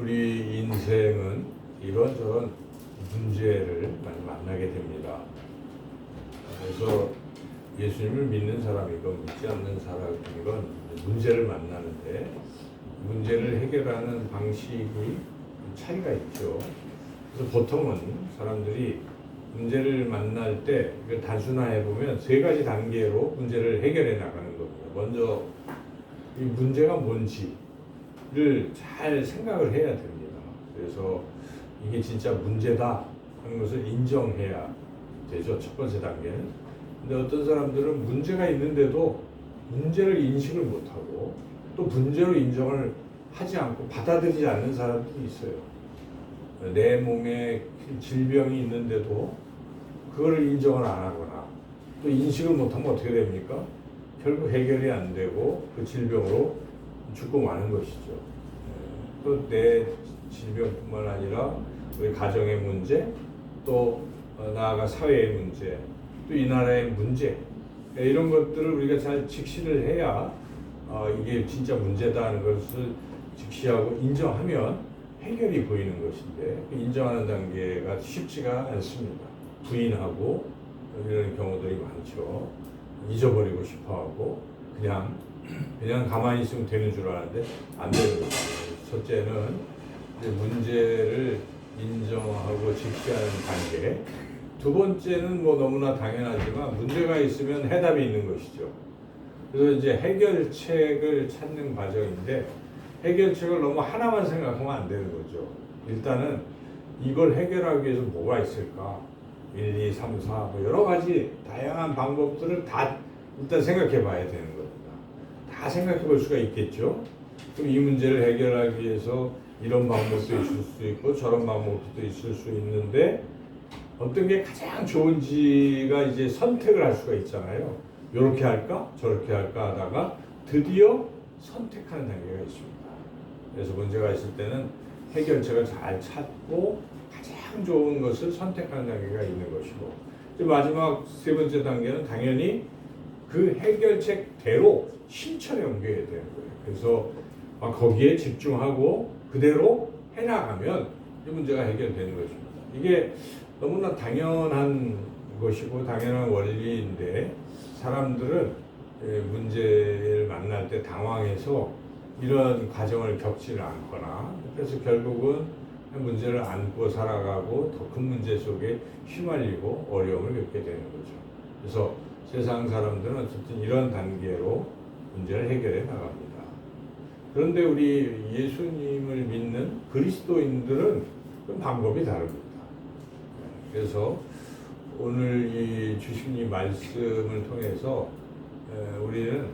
우리 인생은 이런저런 문제를 많이 만나게 됩니다. 그래서 예수님을 믿는 사람이건 믿지 않는 사람이건 문제를 만나는데 문제를 해결하는 방식이 차이가 있죠. 그래서 보통은 사람들이 문제를 만날 때 단순화해 보면 세 가지 단계로 문제를 해결해 나가는 겁니다. 먼저 이 문제가 뭔지를 잘 생각을 해야 됩니다. 그래서 이게 진짜 문제다 하는 것을 인정해야 되죠. 첫 번째 단계는. 근데 어떤 사람들은 문제가 있는데도 문제를 인식을 못하고 또 문제로 인정을 하지 않고 받아들이지 않는 사람들이 있어요. 내 몸에 질병이 있는데도 그거를 인정을 안 하거나 또 인식을 못하면 어떻게 됩니까? 결국 해결이 안 되고 그 질병으로 죽고 마는 것이죠. 또 내 질병뿐만 아니라 우리 가정의 문제, 또 나아가 사회의 문제, 또 이 나라의 문제, 이런 것들을 우리가 잘 직시를 해야 이게 진짜 문제다 하는 것을 직시하고 인정하면 해결이 보이는 것인데 인정하는 단계가 쉽지가 않습니다. 부인하고 이런 경우들이 많죠. 잊어버리고 싶어하고 그냥 가만히 있으면 되는 줄 아는데 안 되는 거죠. 첫째는 문제를 인정하고 직시하는 단계. 두 번째는 뭐 너무나 당연하지만 문제가 있으면 해답이 있는 것이죠. 그래서 이제 해결책을 찾는 과정인데 해결책을 너무 하나만 생각하면 안 되는 거죠. 일단은 이걸 해결하기 위해서 뭐가 있을까? 1, 2, 3, 4 뭐 여러 가지 다양한 방법들을 다 일단 생각해 봐야 되는 겁니다. 다 생각해 볼 수가 있겠죠. 그럼 이 문제를 해결하기 위해서 이런 방법도 있을 수 있고 저런 방법도 있을 수 있는데 어떤 게 가장 좋은지가 이제 선택을 할 수가 있잖아요. 이렇게 할까 저렇게 할까 하다가 드디어 선택하는 단계가 있습니다. 그래서 문제가 있을 때는 해결책을 잘 찾고 가장 좋은 것을 선택하는 단계가 있는 것이고 이제 마지막 세 번째 단계는 당연히 그 해결책대로 실천에 옮겨야 되는 거예요. 그래서 거기에 집중하고 그대로 해나가면 이 문제가 해결되는 것입니다. 이게 너무나 당연한 것이고 당연한 원리인데 사람들은 문제를 만날 때 당황해서 이런 과정을 겪지를 않거나 그래서 결국은 문제를 안고 살아가고 더 큰 문제 속에 휘말리고 어려움을 겪게 되는 거죠. 그래서 세상 사람들은 어쨌든 이런 단계로 문제를 해결해 나갑니다. 그런데 우리 예수님을 믿는 그리스도인들은 그 방법이 다릅니다. 그래서 오늘 이 주신 이 말씀을 통해서 우리는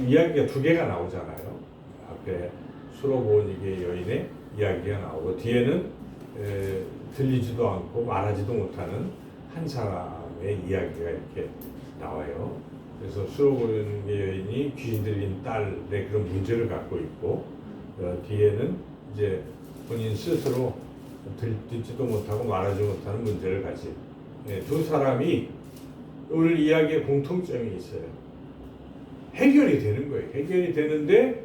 이야기가 두 개가 나오잖아요. 앞에 수로보니게 여인의 이야기가 나오고 뒤에는 들리지도 않고 말하지도 못하는 한 사람의 이야기가 이렇게 나와요. 그래서 수로보니게 여인이 귀신 들린 딸의 그런 문제를 갖고 있고 뒤에는 이제 본인 스스로 듣지도 못하고 말하지 못하는 문제를 가진 두 사람이 오늘 이야기에 공통점이 있어요. 해결이 되는 거예요. 해결이 되는데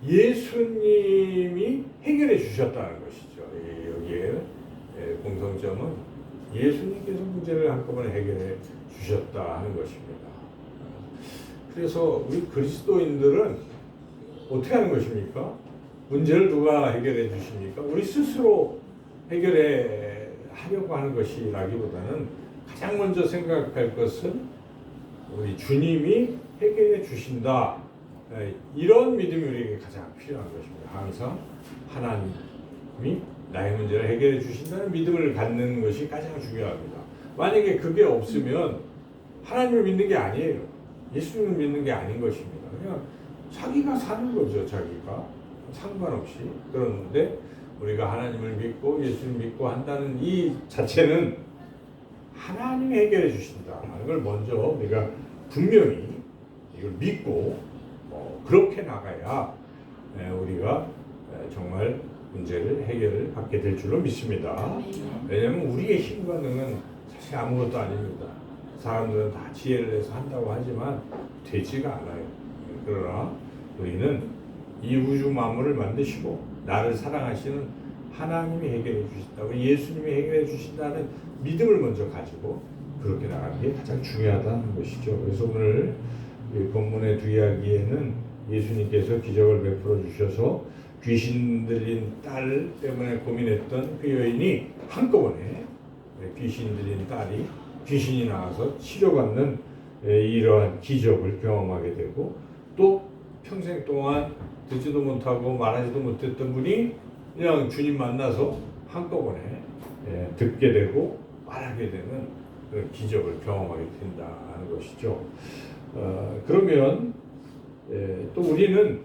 예수님이 해결해 주셨다는 것이죠. 여기에 공통점은 예수님께서 문제를 한꺼번에 해결해 주셨다 하는 것입니다. 그래서 우리 그리스도인들은 어떻게 하는 것입니까? 문제를 누가 해결해 주십니까? 우리 스스로 해결해 하려고 하는 것이라기보다는 가장 먼저 생각할 것은 우리 주님이 해결해 주신다. 이런 믿음이 우리에게 가장 필요한 것입니다. 항상 하나님이 나의 문제를 해결해 주신다는 믿음을 갖는 것이 가장 중요합니다. 만약에 그게 없으면 하나님을 믿는 게 아니에요. 예수님을 믿는 게 아닌 것입니다. 그냥 자기가 사는 거죠. 자기가 상관없이. 그런데 우리가 하나님을 믿고 예수님을 믿고 한다는 이 자체는 하나님이 해결해 주신다 하는 걸 먼저 우리가 분명히 이걸 믿고 그렇게 나가야 우리가 정말 문제를 해결을 받게 될 줄로 믿습니다. 왜냐하면 우리의 힘과 능은 사실 아무것도 아닙니다. 사람들은 다 지혜를 내서 한다고 하지만 되지가 않아요. 그러나 우리는 이 우주 만물을 만드시고 나를 사랑하시는 하나님이 해결해 주신다고 예수님이 해결해 주신다는 믿음을 먼저 가지고 그렇게 나가는 게 가장 중요하다는 것이죠. 그래서 오늘 본문의 두 이야기에는 예수님께서 기적을 베풀어 주셔서 귀신 들린 딸 때문에 고민했던 그 여인이 한꺼번에 귀신 들린 딸이 귀신이 나와서 치료받는 이러한 기적을 경험하게 되고 또 평생 동안 듣지도 못하고 말하지도 못했던 분이 그냥 주님 만나서 한꺼번에 듣게 되고 말하게 되는 그런 기적을 경험하게 된다는 것이죠. 그러면 또 우리는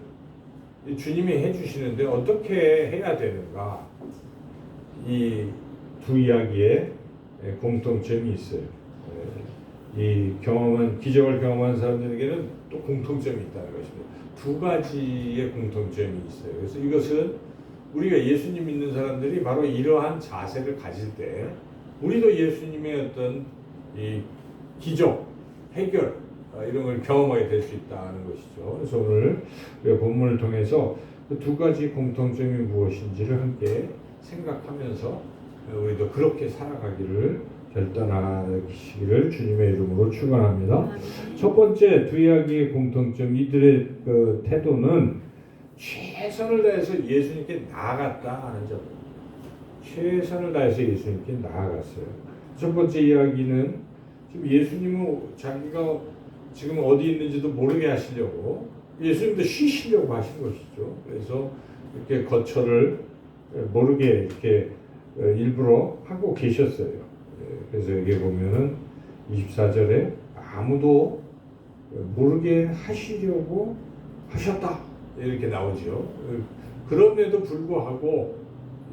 주님이 해주시는데 어떻게 해야 되는가? 이 두 이야기에 공통점이 있어요. 이 기적을 경험한 사람들에게는 또 공통점이 있다는 것입니다. 두 가지의 공통점이 있어요. 그래서 이것은 우리가 예수님 믿는 사람들이 바로 이러한 자세를 가질 때 우리도 예수님의 어떤 이 기적, 해결 이런 걸 경험하게 될 수 있다는 것이죠. 그래서 오늘 본문을 통해서 그 두 가지 공통점이 무엇인지를 함께 생각하면서 우리도 그렇게 살아가기를 결단하시기를 주님의 이름으로 축원합니다. 첫 번째 두 이야기의 공통점, 이들의 그 태도는 최선을 다해서 예수님께 나아갔다 하는 점. 최선을 다해서 예수님께 나아갔어요. 첫 번째 이야기는 지금 예수님은 자기가 지금 어디 있는지도 모르게 하시려고 예수님도 쉬시려고 하신 것이죠. 그래서 이렇게 거처를 모르게 이렇게 일부러 하고 계셨어요. 그래서 여기 보면은 24절에 아무도 모르게 하시려고 하셨다 이렇게 나오죠. 그럼에도 불구하고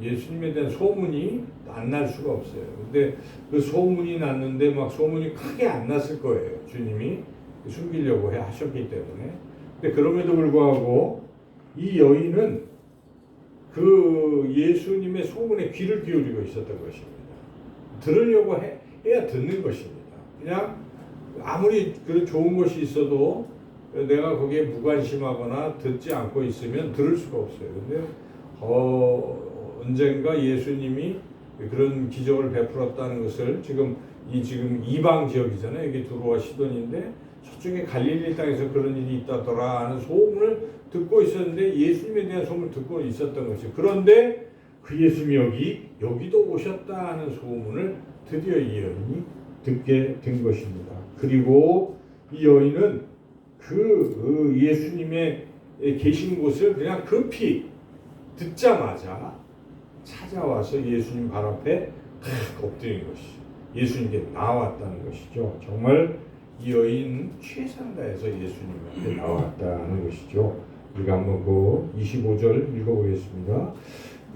예수님에 대한 소문이 안 날 수가 없어요. 근데 그 소문이 났는데 막 소문이 크게 안 났을 거예요. 주님이 숨기려고 하셨기 때문에. 근데 그럼에도 불구하고 이 여인은 그 예수님의 소문에 귀를 기울이고 있었던 것입니다. 들으려고 해야 듣는 것입니다. 그냥 아무리 그 좋은 것이 있어도 내가 거기에 무관심하거나 듣지 않고 있으면 들을 수가 없어요. 근데 언젠가 예수님이 그런 기적을 베풀었다는 것을 지금 이방 지역이잖아요. 여기 두로와 시돈인데 저쪽에 갈릴리 땅에서 그런 일이 있다더라 하는 소문을 듣고 있었는데 예수님에 대한 소문을 듣고 있었던 것이죠. 그런데 그 예수님이 여기도 오셨다 하는 소문을 드디어 이 여인이 듣게 된 것입니다. 그리고 이 여인은 그 예수님의 계신 곳을 그냥 급히 듣자마자 찾아와서 예수님 발 앞에 엎드린 것이죠. 예수님께 나왔다는 것이죠. 정말 이 여인 최선을 다해서 예수님 앞에 나왔다는 것이죠. 우리가 한번 그 25절 읽어보겠습니다.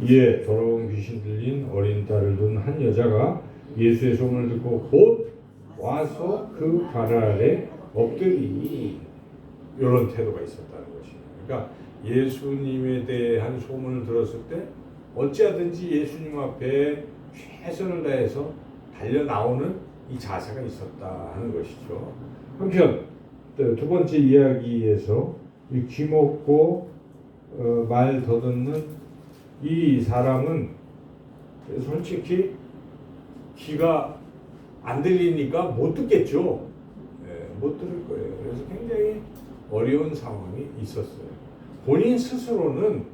이에 더러운 귀신 들린 어린 딸을 둔 한 여자가 예수의 소문을 듣고 곧 와서 그 발 아래 엎드리니 이런 태도가 있었다는 것입니다. 그러니까 예수님에 대한 소문을 들었을 때 어찌하든지 예수님 앞에 최선을 다해서 달려 나오는 이 자세가 있었다 하는 것이죠. 한편 두 번째 이야기에서 이 귀먹고 말 더듬는 이 사람은 솔직히 귀가 안 들리니까 못 듣겠죠. 못 들을 거예요. 그래서 굉장히 어려운 상황이 있었어요. 본인 스스로는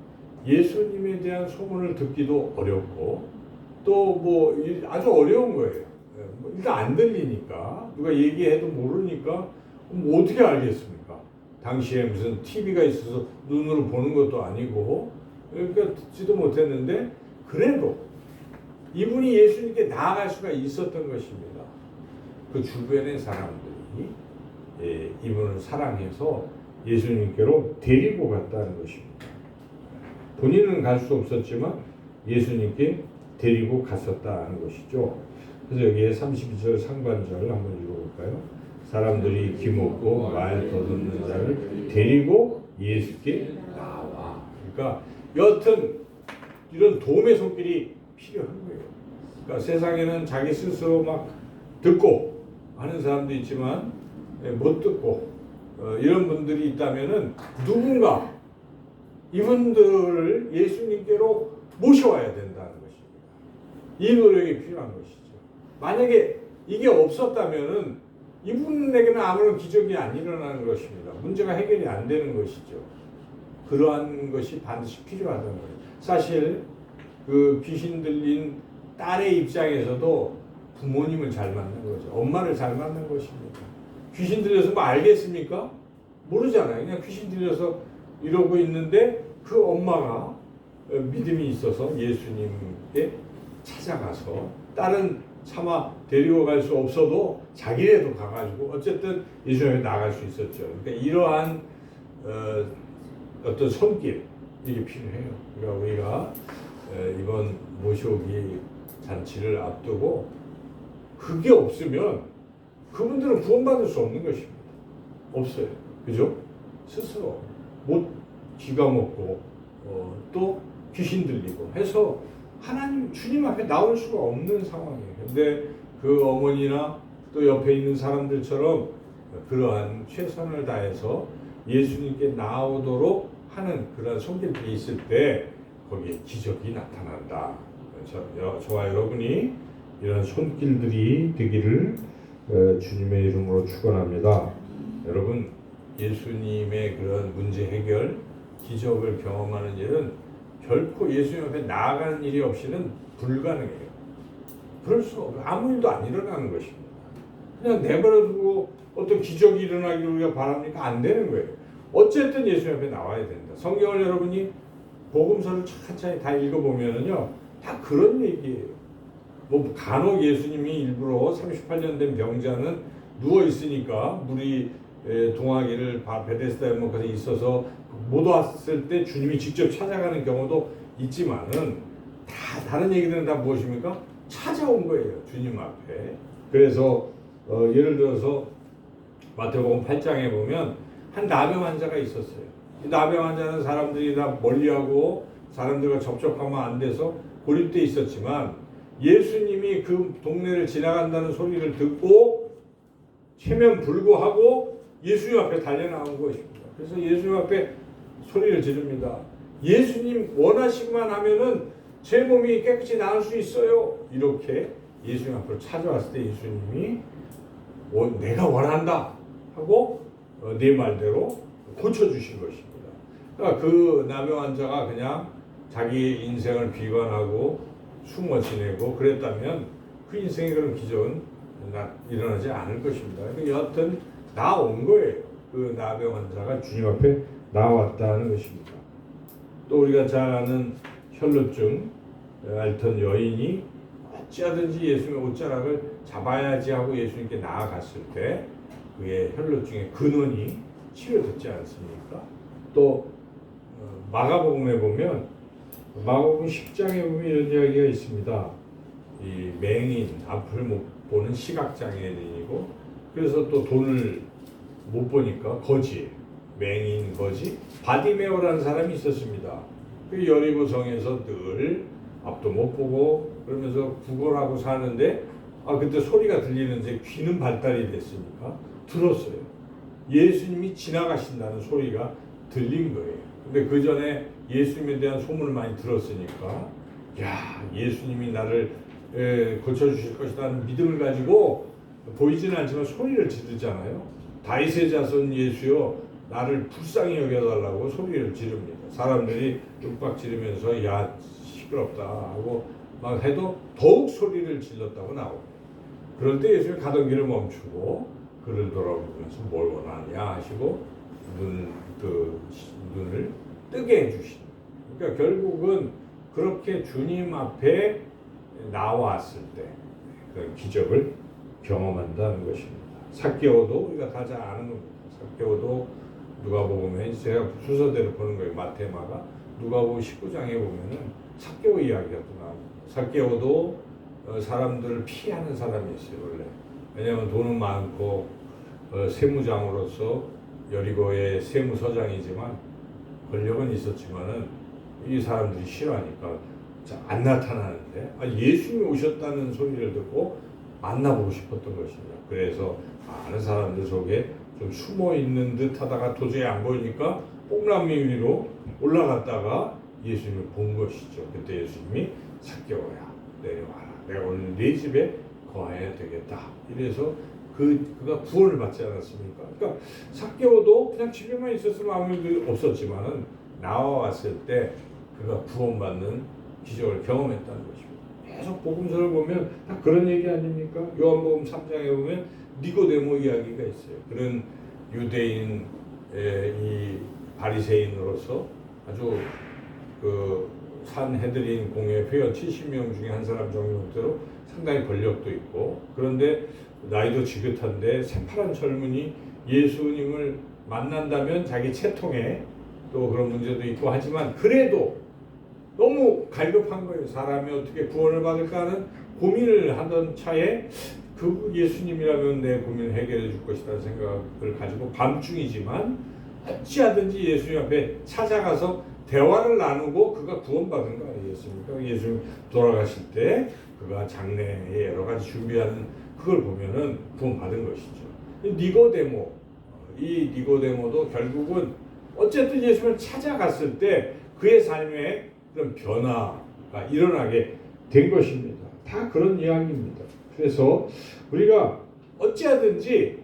예수님에 대한 소문을 듣기도 어렵고 또 뭐 아주 어려운 거예요. 일단 안 들리니까 누가 얘기해도 모르니까 뭐 어떻게 알겠습니까? 당시에 무슨 TV가 있어서 눈으로 보는 것도 아니고 그러니까 듣지도 못했는데 그래도 이분이 예수님께 나아갈 수가 있었던 것입니다. 그 주변의 사람들이 이분을 사랑해서 예수님께로 데리고 갔다는 것입니다. 본인은 갈 수 없었지만 예수님께 데리고 갔었다는 것이죠. 그래서 여기에 32절 상반절을 한번 읽어볼까요? 사람들이 귀먹고 말 더듬는 자를 데리고 예수께 나와. 그러니까 여하튼 이런 도움의 손길이 필요한 거예요. 그러니까 세상에는 자기 스스로 막 듣고 하는 사람도 있지만 못 듣고 이런 분들이 있다면은 누군가 이분들을 예수님께로 모셔와야 된다는 것입니다. 이 노력이 필요한 것이죠. 만약에 이게 없었다면은 이분에게는 아무런 기적이 안 일어나는 것입니다. 문제가 해결이 안 되는 것이죠. 그러한 것이 반드시 필요하다는 거예요. 사실 그 귀신 들린 딸의 입장에서도 부모님을 잘 만난 거죠. 엄마를 잘 만난 것입니다. 귀신 들려서 뭐 알겠습니까? 모르잖아요. 그냥 귀신 들려서 이러고 있는데 그 엄마가 믿음이 있어서 예수님께 찾아가서 딸은 차마 데리고 갈 수 없어도 자기네도 가가지고 어쨌든 예수님에 나갈 수 있었죠. 그러니까 이러한 어떤 손길 이게 필요해요. 그러니까 우리가 이번 모시오기 잔치를 앞두고 그게 없으면 그분들은 구원받을 수 없는 것입니다. 없어요. 그죠? 스스로 못 기가 먹고 또 귀신 들리고 해서 하나님 주님 앞에 나올 수가 없는 상황이에요. 근데 그 어머니나 또 옆에 있는 사람들처럼 그러한 최선을 다해서 예수님께 나오도록 하는 그런 손길들이 있을 때 거기에 기적이 나타난다. 저와 여러분이 이런 손길들이 되기를 주님의 이름으로 축원합니다. 여러분, 예수님의 그런 문제 해결, 기적을 경험하는 일은 결코 예수님 앞에 나아가는 일이 없이는 불가능해요. 그럴 수 없어요. 아무 일도 안 일어나는 것입니다. 그냥 내버려두고 어떤 기적이 일어나기를 우리가 바랍니까? 안 되는 거예요. 어쨌든 예수님 앞에 나와야 된다. 성경을 여러분이 복음서를 차차히 다 읽어보면은요, 다 그런 얘기예요. 뭐 간혹 예수님이 일부러 38년 된 병자는 누워 있으니까 물이 동하기를 베데스다 연못까지 있어서 못 왔을 때 주님이 직접 찾아가는 경우도 있지만은 다 다른 얘기들은 다 무엇입니까? 찾아온 거예요, 주님 앞에. 그래서 예를 들어서 마태복음 8장에 보면 한 나병 환자가 있었어요. 이 나병 환자는 사람들이 다 멀리하고 사람들과 접촉하면 안 돼서 고립돼 있었지만 예수님이 그 동네를 지나간다는 소리를 듣고 체면 불구하고 예수님 앞에 달려나온 것입니다. 그래서 예수님 앞에 소리를 지릅니다. 예수님 원하시기만 하면은 제 몸이 깨끗이 나을 수 있어요. 이렇게 예수님 앞으로 찾아왔을 때 예수님이 내가 원한다 하고 네 말대로 고쳐주신 것입니다. 그러니까 그 나병 환자가 그냥 자기 인생을 비관하고 숨어 지내고 그랬다면 그 인생에 그런 기적은 일어나지 않을 것입니다. 그러니까 여하튼 나온 거예요. 그 나병 환자가 주님 앞에 나왔다는 것입니다. 또 우리가 잘 아는 혈루증 앓던 여인이 어찌하든지 예수님의 옷자락을 잡아야지 하고 예수님께 나아갔을 때 그의 혈루증의 근원이 치료됐지 않습니까? 또 마가복음에 보면 마가복음 10장에 보면 이런 이야기가 있습니다. 이 맹인, 앞을 못 보는 시각장애인이고 그래서 또 돈을 못 보니까 거지, 맹인 거지 바디메오라는 사람이 있었습니다. 그 여리고성에서 늘 앞도 못 보고 그러면서 구걸하고 사는데 그때 소리가 들리는데 귀는 발달이 됐으니까 들었어요. 예수님이 지나가신다는 소리가 들린 거예요. 근데 그 전에 예수님에 대한 소문을 많이 들었으니까 예수님이 나를 고쳐주실 것이라는 믿음을 가지고 보이지는 않지만 소리를 지르잖아요. 다윗의 자손 예수여 나를 불쌍히 여겨달라고 소리를 지릅니다. 사람들이 뚝박 지르면서 야 시끄럽다 하고 막 해도 더욱 소리를 질렀다고 나옵니다. 그럴 때 예수님이 가던 길을 멈추고 그를 돌아보면서 뭘 원하냐 하시고 눈을 뜨게 해주신. 그러니까 결국은 그렇게 주님 앞에 나왔을 때 그 기적을 경험한다는 것입니다. 삭개오도 우리가 다 잘 아는 겁니다. 삭개오도 누가복음에 제가 순서대로 보는 거예요. 마태, 마가, 누가복음 19장에 보면은 삭개오 이야기가 또 나옵니다. 삭개오도 사람들을 피하는 사람이었어요, 원래. 왜냐하면 돈은 많고 세무장으로서 여리고의 세무서장이지만 권력은 있었지만은 이 사람들이 싫어하니까 안 나타나는데 예수님이 오셨다는 소리를 듣고 만나보고 싶었던 것입니다. 그래서 많은 사람들 속에 좀 숨어 있는 듯 하다가 도저히 안 보이니까 뽕나무 위로 올라갔다가 예수님을 본 것이죠. 그때 예수님이 삭개오야 내려와라. 내가 오늘 네 집에 거해야 되겠다. 이래서 그가 구원을 받지 않았습니까? 그러니까 삭개오도 그냥 집에만 있었으면 아무 일도 없었지만은 나와왔을 때 그가 구원받는 기적을 경험했다는 것입니다. 계속 복음서를 보면 다 그런 얘기 아닙니까? 요한복음 3장에 보면 니고데모 이야기가 있어요. 그런 유대인 이 바리새인으로서 아주 그 산헤드린 공회 회원 70명 중에 한 사람 정도로 상당히 권력도 있고, 그런데 나이도 지긋한데 새파란 젊은이 예수님을 만난다면 자기 채통에 또 그런 문제도 있고 하지만 그래도 너무 갈급한 거예요. 사람이 어떻게 구원을 받을까 하는 고민을 하던 차에 그 예수님이라면 내 고민을 해결해 줄 것이라는 생각을 가지고 밤중이지만 어찌하든지 예수님 앞에 찾아가서 대화를 나누고 그가 구원받은 거 아니겠습니까? 예수님 돌아가실 때 그가 장례에 여러 가지 준비하는 그걸 보면은 구원받은 것이죠. 니고데모, 이 니고데모도 결국은 어쨌든 예수님을 찾아갔을 때 그의 삶에 그런 변화가 일어나게 된 것입니다. 다 그런 이야기입니다. 그래서 우리가 어찌하든지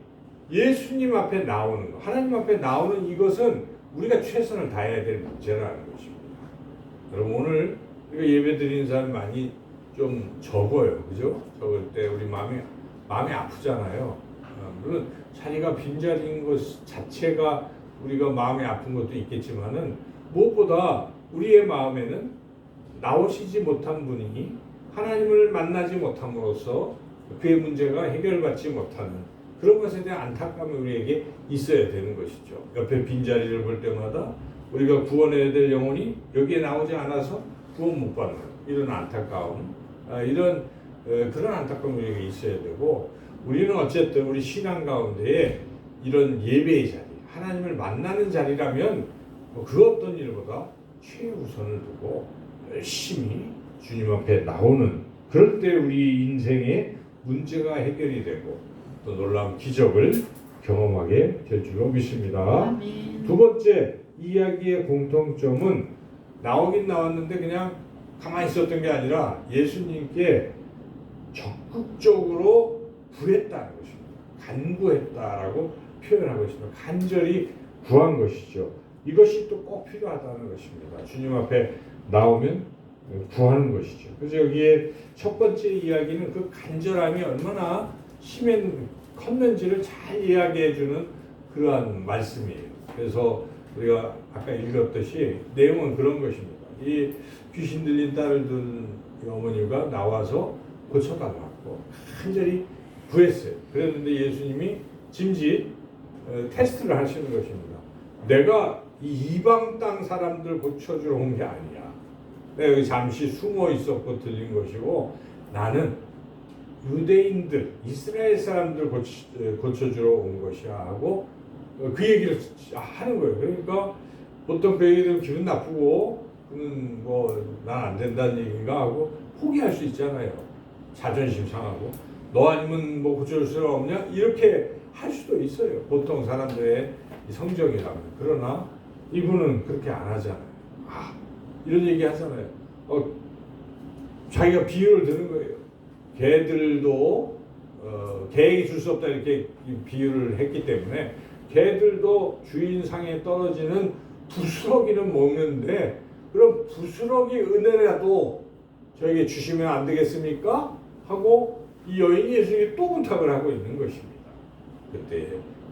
예수님 앞에 나오는 것, 하나님 앞에 나오는 이것은 우리가 최선을 다해야 될 문제라는 것입니다. 여러분 오늘 우리가 예배 드리는 사람 많이 좀 적어요. 그죠? 적을 때 우리 마음이 아프잖아요. 물론 자리가 빈자리인 것 자체가 우리가 마음이 아픈 것도 있겠지만은 무엇보다 우리의 마음에는 나오시지 못한 분이 하나님을 만나지 못함으로써 그의 문제가 해결받지 못하는 그런 것에 대한 안타까움이 우리에게 있어야 되는 것이죠. 옆에 빈자리를 볼 때마다 우리가 구원해야 될 영혼이 여기에 나오지 않아서 구원 못 받는 이런 안타까움, 그런 안타까움이 우리에게 있어야 되고, 우리는 어쨌든 우리 신앙 가운데에 이런 예배의 자리, 하나님을 만나는 자리라면 그 어떤 일보다 최우선을 두고 열심히 주님 앞에 나오는, 그럴 때 우리 인생의 문제가 해결이 되고 또 놀라운 기적을 경험하게 될 줄로 믿습니다. 아멘. 두 번째 이야기의 공통점은 나오긴 나왔는데 그냥 가만히 있었던 게 아니라 예수님께 적극적으로 구했다는 것입니다. 간구했다라고 표현하고 있습니다. 간절히 구한 것이죠. 이것이 또 꼭 필요하다는 것입니다. 주님 앞에 나오면 구하는 것이죠. 그래서 여기에 첫 번째 이야기는 그 간절함이 얼마나 컸는지를 잘 이야기해주는 그러한 말씀이에요. 그래서 우리가 아까 읽었듯이 내용은 그런 것입니다. 이 귀신 들린 딸을 둔 어머니가 나와서 고쳐달라고 간절히 구했어요. 그랬는데 예수님이 짐짓 테스트를 하시는 것입니다. 내가 이 이방 땅 사람들 고쳐주러 온 게 아니야. 내가 여기 잠시 숨어 있었고 들린 것이고, 나는 유대인들, 이스라엘 사람들 고쳐주러 온 것이야 하고 그 얘기를 하는 거예요. 그러니까 보통 그 얘기들은 기분 나쁘고 그는 뭐 난 안 된다는 얘기인가 하고 포기할 수 있잖아요. 자존심 상하고 너 아니면 뭐 고쳐줄 수 없냐 이렇게 할 수도 있어요. 보통 사람들의 성정이라면. 그러나 이분은 그렇게 안 하잖아요. 이런 얘기 하잖아요. 자기가 비유를 드는 거예요. 개들도 개에게 줄 수 없다 이렇게 비유를 했기 때문에 개들도 주인 상에 떨어지는 부스러기는 먹는데 그럼 부스러기 은혜라도 저에게 주시면 안 되겠습니까? 하고 이 여인이 예수님께 또 부탁을 하고 있는 것입니다. 그때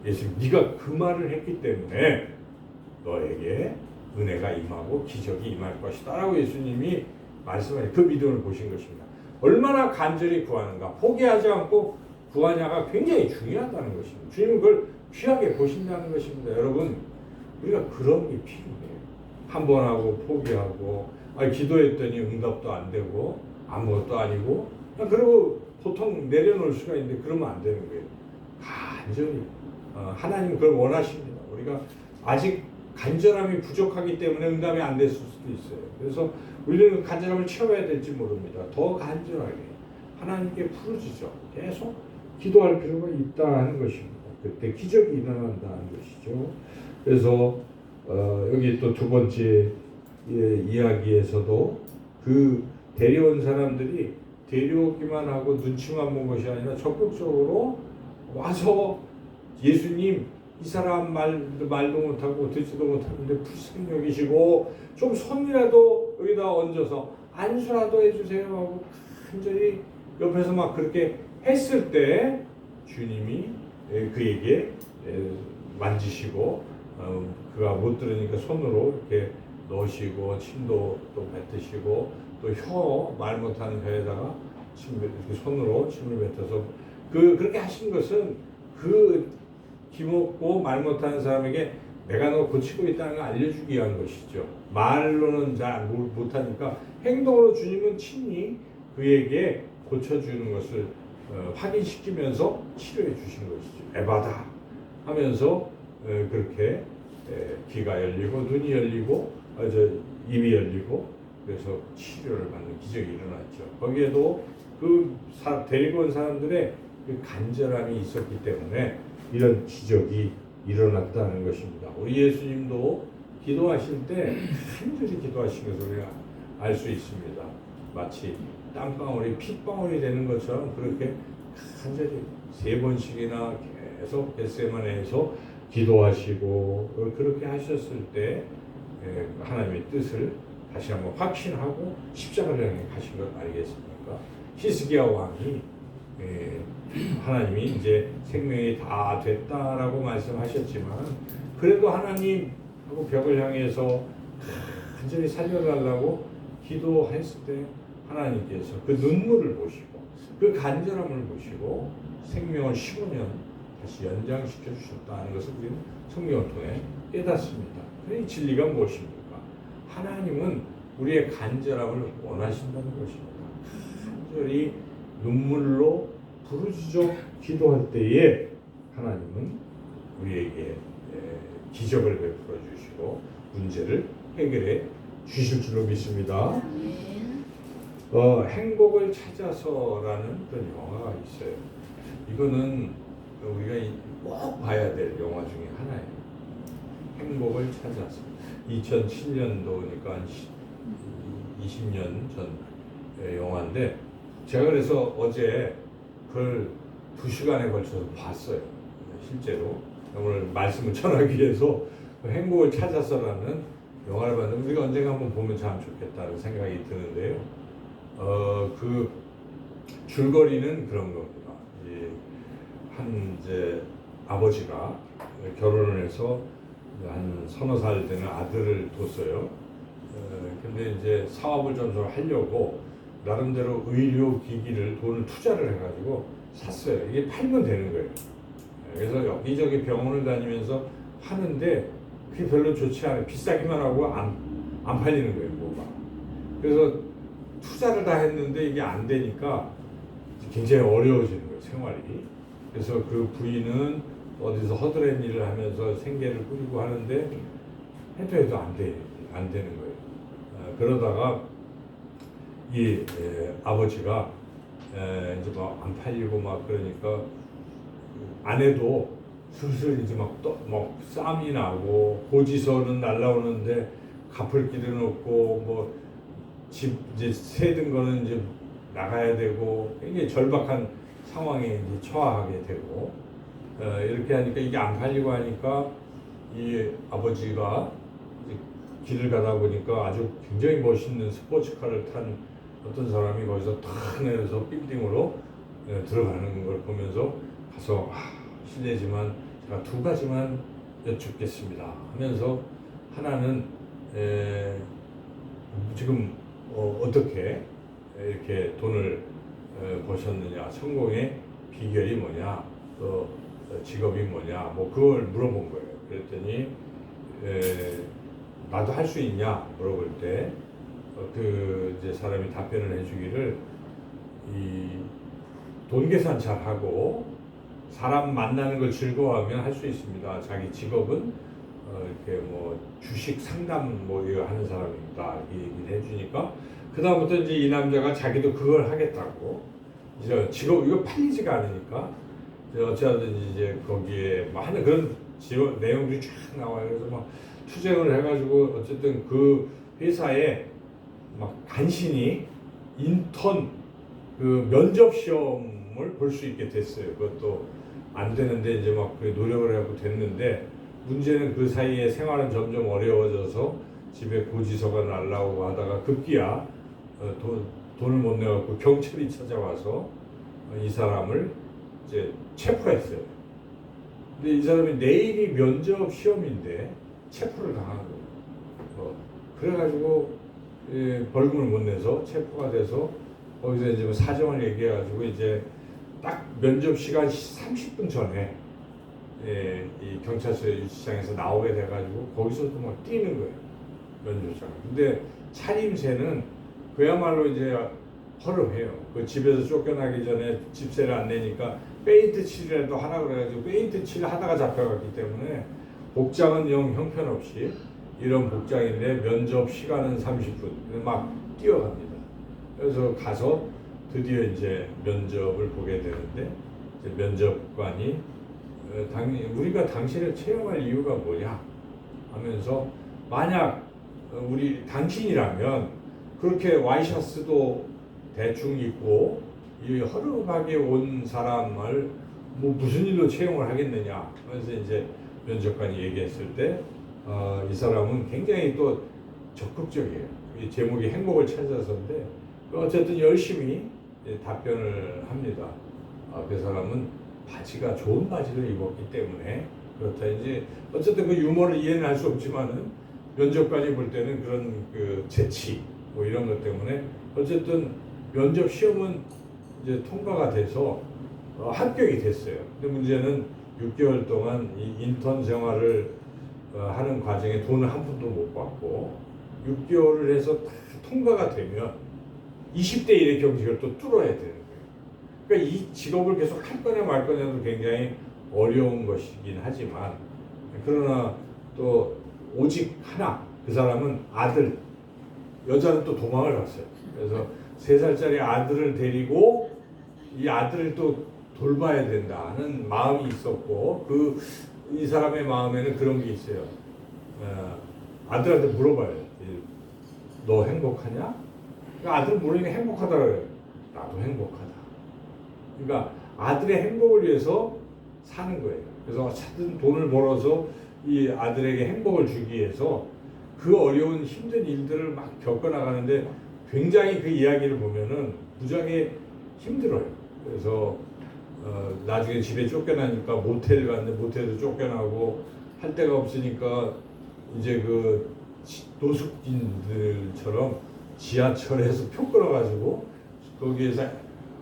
예수님 네가 그 말을 했기 때문에 너에게 은혜가 임하고 기적이 임할 것이다 라고 예수님이 말씀하신 그 믿음을 보신 것입니다. 얼마나 간절히 구하는가, 포기하지 않고 구하냐가 굉장히 중요하다는 것입니다. 주님은 그걸 귀하게 보신다는 것입니다. 여러분 우리가 그런 게 필요해요. 한 번 하고 포기하고 기도했더니 응답도 안 되고 아무것도 아니고 그리고 보통 내려놓을 수가 있는데 그러면 안 되는 거예요. 간절히 하나님은 그걸 원하십니다. 우리가 아직 간절함이 부족하기 때문에 응답이 안 됐을 수도 있어요. 그래서 우리는 간절함을 채워야 될지 모릅니다. 더 간절하게 하나님께 부르짖어 계속 기도할 필요가 있다는 것입니다. 그때 기적이 일어난다는 것이죠. 그래서 여기 또 두 번째 이야기에서도 그 데려온 사람들이 데려오기만 하고 눈치만 본 것이 아니라 적극적으로 와서 예수님 이 사람 말도 못하고 듣지도 못하는데 불쌍히 여기시고 좀 손이라도 여기다 얹어서 안수라도 해주세요 하고 간절히 옆에서 막 그렇게 했을 때 주님이 그에게 만지시고 그가 못 들으니까 손으로 이렇게 넣으시고 침도 또 뱉으시고 또 말 못하는 혀에다가 이렇게 손으로 침을 뱉어서 그렇게 하신 것은 그 기먹고 말 못하는 사람에게 내가 너 고치고 있다는 걸 알려주기 위한 것이죠. 말로는 잘 못하니까 행동으로 주님은 친히 그에게 고쳐주는 것을 확인시키면서 치료해 주신 것이죠. 에바다 하면서 그렇게 귀가 열리고 눈이 열리고 입이 열리고 그래서 치료를 받는 기적이 일어났죠. 거기에도 그 데리고 온 사람들의 그 간절함이 있었기 때문에 이런 기적이 일어났다는 것입니다. 우리 예수님도 기도하실 때 간절히 기도하신 것을 우리가 알 수 있습니다. 마치 땀방울이 핏방울이 되는 것처럼 그렇게 간절히 3번씩이나 계속 겟세마네에서 기도하시고 그렇게 하셨을 때 하나님의 뜻을 다시 한번 확신하고 십자가를 향해 가신 것 아니겠습니까? 히스기야 왕이 하나님이 이제 생명이 다 됐다라고 말씀하셨지만 그래도 하나님하고 벽을 향해서 간절히 살려달라고 기도했을 때 하나님께서 그 눈물을 보시고 그 간절함을 보시고 생명을 15년 다시 연장시켜 주셨다는 것을 우리는 성경을 통해 깨닫습니다. 이 진리가 무엇입니까? 하나님은 우리의 간절함을 원하신다는 것입니다. 간절히 눈물로 부르짖어 기도할 때에 하나님은 우리에게 기적을 베풀어 주시고 문제를 해결해 주실 줄로 믿습니다. 행복을 찾아서라는 그런 영화가 있어요. 이거는 우리가 꼭 봐야 될 영화 중에 하나예요. 행복을 찾아서 2007년도니까 한 20년 전 영화인데 제가 그래서 어제 그걸 2시간에 걸쳐서 봤어요. 실제로 오늘 말씀을 전하기 위해서 행복을 찾아서라는 영화를 봤는데 우리가 언젠가 한번 보면 참 좋겠다는 생각이 드는데요. 그 줄거리는 그런 겁니다. 이제 아버지가 결혼을 해서 한 서너 살 되는 아들을 뒀어요. 근데 이제 사업을 좀 하려고 나름대로 의료 기기를 돈을 투자를 해가지고 샀어요. 이게 팔면 되는 거예요. 그래서 여기저기 병원을 다니면서 하는데 그게 별로 좋지 않아요. 비싸기만 하고 안 팔리는 거예요, 뭐가. 그래서 투자를 다 했는데 이게 안 되니까 굉장히 어려워지는 거예요, 생활이. 그래서 그 부인은 어디서 허드렛 일을 하면서 생계를 꾸리고 하는데 해도 안 되는 거예요. 그러다가 이 아버지가 이제 막 안 팔리고 막 그러니까 아내도 슬슬 이제 막 싸움이 나고 고지서는 날라오는데 갚을 길은 없고 뭐 집 이제 세든 거는 이제 나가야 되고 굉장히 절박한 상황에 이제 처하게 되고 이렇게 하니까 이게 안 팔리고 하니까 이 아버지가 길을 가다 보니까 아주 굉장히 멋있는 스포츠카를 탄 어떤 사람이 거기서 탁 내려서 빌딩으로 들어가는 걸 보면서 가서 실례지만 제가 2가지만 여쭙겠습니다 하면서 하나는 지금 어떻게 이렇게 돈을 버셨느냐, 성공의 비결이 뭐냐, 또 직업이 뭐냐, 뭐 그걸 물어본 거예요. 그랬더니 나도 할 수 있냐 물어볼 때 그 이제 사람이 답변을 해주기를 이 돈 계산 잘 하고 사람 만나는 걸 즐거워하면 할 수 있습니다. 자기 직업은 이렇게 뭐 주식 상담 뭐 이거 하는 사람입니다. 이렇게 얘기를 해주니까 그 다음부터 이제 이 남자가 자기도 그걸 하겠다고 이제 직업 이거 팔리지가 않으니까 어찌하든지 이제 거기에 뭐 하는 그런 내용들이 쫙 나와요. 그래서 막 투쟁을 해가지고 어쨌든 그 회사에 막 간신히 인턴 그 면접 시험을 볼 수 있게 됐어요. 그것도 안 되는데 이제 막 그 노력을 해갖고 됐는데, 문제는 그 사이에 생활은 점점 어려워져서 집에 고지서가 날라오고 하다가 급기야 돈을 못 내갖고 경찰이 찾아와서 이 사람을 이제 체포했어요. 근데 이 사람이 내일이 면접 시험인데 체포를 당한 거예요. 그래가지고 벌금을 못 내서 체포가 돼서 거기서 이제 사정을 얘기해가지고 이제 딱 면접 시간 30분 전에 이 경찰서 유치장에서 나오게 돼가지고 거기서도 막 뛰는 거예요, 면접장. 근데 차림새는 그야말로 이제 허름해요. 그 집에서 쫓겨나기 전에 집세를 안 내니까 페인트 칠이라도 하라 그래가지고 페인트 칠 하다가 잡혀갔기 때문에 복장은 영 형편없이 이런 복장인데 면접 시간은 30분 막 뛰어갑니다. 그래서 가서 드디어 이제 면접을 보게 되는데, 이제 면접관이 우리가 당신을 채용할 이유가 뭐냐 하면서, 만약 우리 당신이라면 그렇게 와이셔츠도 대충 입고 이 허름하게 온 사람을 뭐 무슨 일로 채용을 하겠느냐 하면서 이제 면접관이 얘기했을 때 이 사람은 굉장히 또 적극적이에요. 이 제목이 행복을 찾아서인데 어쨌든 열심히 답변을 합니다. 그 사람은 바지가 좋은 바지를 입었기 때문에 그렇다. 이제 어쨌든 그 유머를 이해는 할 수 없지만은 면접관이 볼 때는 그런 그 재치 뭐 이런 것 때문에 어쨌든 면접 시험은 이제 통과가 돼서 합격이 됐어요. 근데 문제는 6개월 동안 이 인턴 생활을 하는 과정에 돈을 한 푼도 못 받고 6개월을 해서 다 통과가 되면 20대 1의 경직을 또 뚫어야 되는 거예요. 그러니까 이 직업을 계속 할 거냐 말 거냐도 굉장히 어려운 것이긴 하지만, 그러나 또 오직 하나, 그 사람은 아들, 여자는 또 도망을 갔어요. 그래서 3살짜리 아들을 데리고 이 아들을 또 돌봐야 된다는 마음이 있었고, 이 사람의 마음에는 그런 게 있어요. 아들한테 물어봐요. 너 행복하냐? 그러니까 아들 모르니까 행복하다 그래요. 나도 행복하다. 그러니까 아들의 행복을 위해서 사는 거예요. 그래서 차든 돈을 벌어서 이 아들에게 행복을 주기 위해서 그 어려운 힘든 일들을 막 겪어나가는데, 굉장히 그 이야기를 보면은 무지하게 힘들어요. 그래서 나중에 집에 쫓겨나니까 모텔 갔는데 모텔도 쫓겨나고 할 데가 없으니까 이제 그 노숙인들처럼 지하철에서 표 끌어가지고 거기에서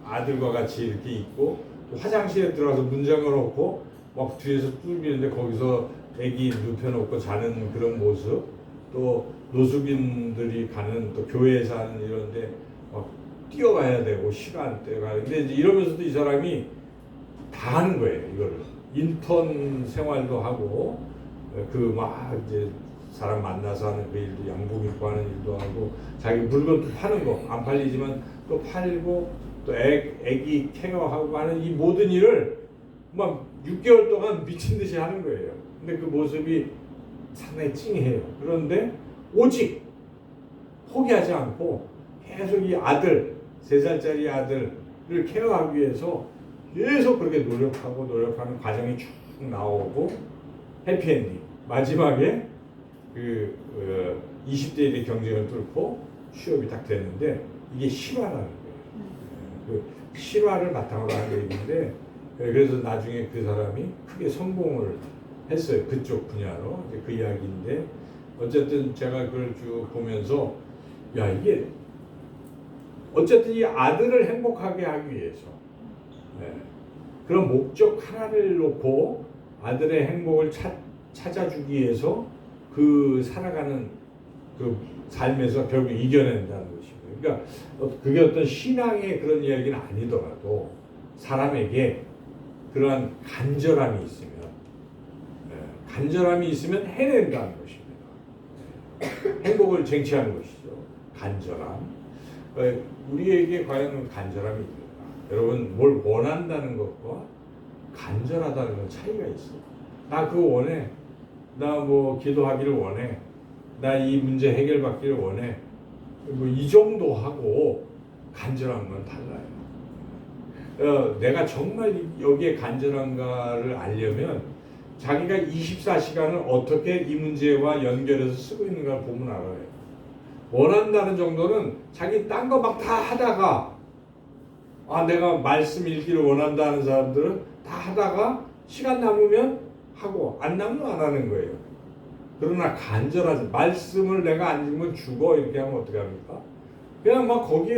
아들과 같이 이렇게 있고, 또 화장실에 들어가서 문장을 놓고 막 뒤에서 뚫리는데 거기서 애기 눕혀놓고 자는 그런 모습, 또 노숙인들이 가는 또 교회에서 하는 이런데 막 뛰어가야 되고 시간대가, 근데 이제 이러면서도 이 사람이 다 하는 거예요. 이거를 인턴 생활도 하고 그 막 이제 사람 만나서 하는 그 일도, 양복 입고 하는 일도 하고, 자기 물건도 파는 거 안 팔리지만 또 팔고, 또 애기 케어하고 하는 이 모든 일을 막 6개월 동안 미친 듯이 하는 거예요. 근데 그 모습이 상당히 찡해요. 그런데 오직 포기하지 않고 계속 이 아들, 3살짜리 아들을 케어하기 위해서 계속 그렇게 노력하는 과정이 쭉 나오고, 해피엔딩 마지막에 20대의 경쟁을 뚫고 취업이 딱 됐는데, 이게 실화라는 거예요. 그 실화를 바탕으로 하는 얘기인데, 그래서 나중에 그 사람이 크게 성공을 했어요. 그쪽 분야로. 그 이야기인데, 어쨌든 제가 그걸 쭉 보면서, 야, 이게 어쨌든 이 아들을 행복하게 하기 위해서 그런 목적 하나를 놓고 아들의 행복을 찾아주기 위해서 그 살아가는 그 삶에서 결국 이겨낸다는 것이고, 그러니까 그게 어떤 신앙의 그런 이야기는 아니더라도 사람에게 그러한 간절함이 있으면 해낸다는 것입니다. 행복을 쟁취하는 것이죠. 간절함. 우리에게 과연 간절함이 있는가? 여러분, 뭘 원한다는 것과 간절하다는 건 차이가 있어요. 나 그거 원해. 나 뭐 기도하기를 원해. 나 이 문제 해결받기를 원해. 뭐 이 정도 하고 간절한 건 달라요. 내가 정말 여기에 간절한가를 알려면 자기가 24시간을 어떻게 이 문제와 연결해서 쓰고 있는가 보면 알아요. 원한다는 정도는 자기 딴 거 막 다 하다가 내가 말씀 읽기를 원한다는 사람들은 다 하다가 시간 남으면 하고 안 남으면 안 하는 거예요. 그러나 간절하지 말씀을 내가 안 읽으면 죽어 이렇게 하면 어떻게 합니까? 그냥 막 거기에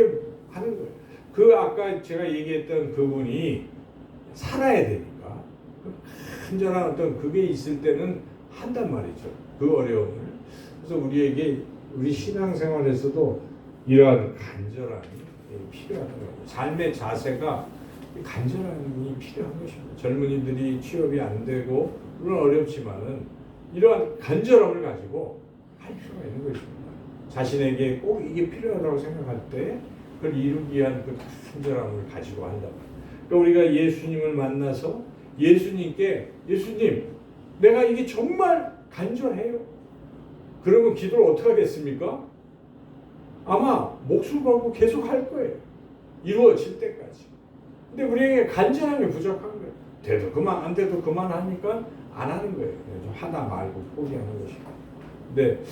하는 거예요. 그 아까 제가 얘기했던 그분이 살아야 되니까 간절한 어떤 그게 있을 때는 한단 말이죠. 그 어려움을. 그래서 우리에게 우리 신앙생활에서도 이러한 간절함이 필요하다는 거예요. 삶의 자세가 간절함이 필요한 것입니다. 젊은이들이 취업이 안 되고 물론 어렵지만은 이러한 간절함을 가지고 할 필요가 있는 것입니다. 자신에게 꼭 이게 필요하다고 생각할 때 그걸 이루기 위한 그 간절함을 가지고 한다. 그러니까 우리가 예수님을 만나서 예수님께 예수님 내가 이게 정말 간절해요. 그러면 기도를 어떻게 하겠습니까? 아마 목숨 걸고 계속 할 거예요. 이루어질 때까지. 근데 우리에게 간절함이 부족한 거예요. 돼도 그만 안 돼도 그만하니까 안 하는 거예요. 좀 하다 말고 포기하는 것이고. 근데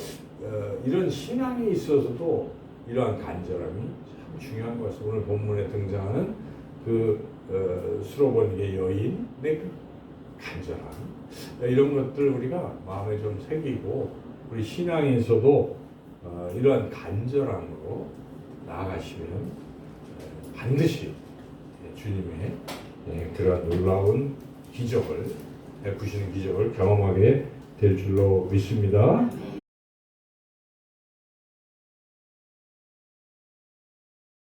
이런 신앙이 있어서도 이러한 간절함이 참 중요한 것 같습니다. 오늘 본문에 등장하는 그 수로보니게 여인의 그 간절함 이런 것들 우리가 마음에 좀 새기고 우리 신앙에서도 이러한 간절함으로 나아가시면 반드시 주님의 그러한 놀라운 기적을 베푸시는 기적을 경험하게 될 줄로 믿습니다.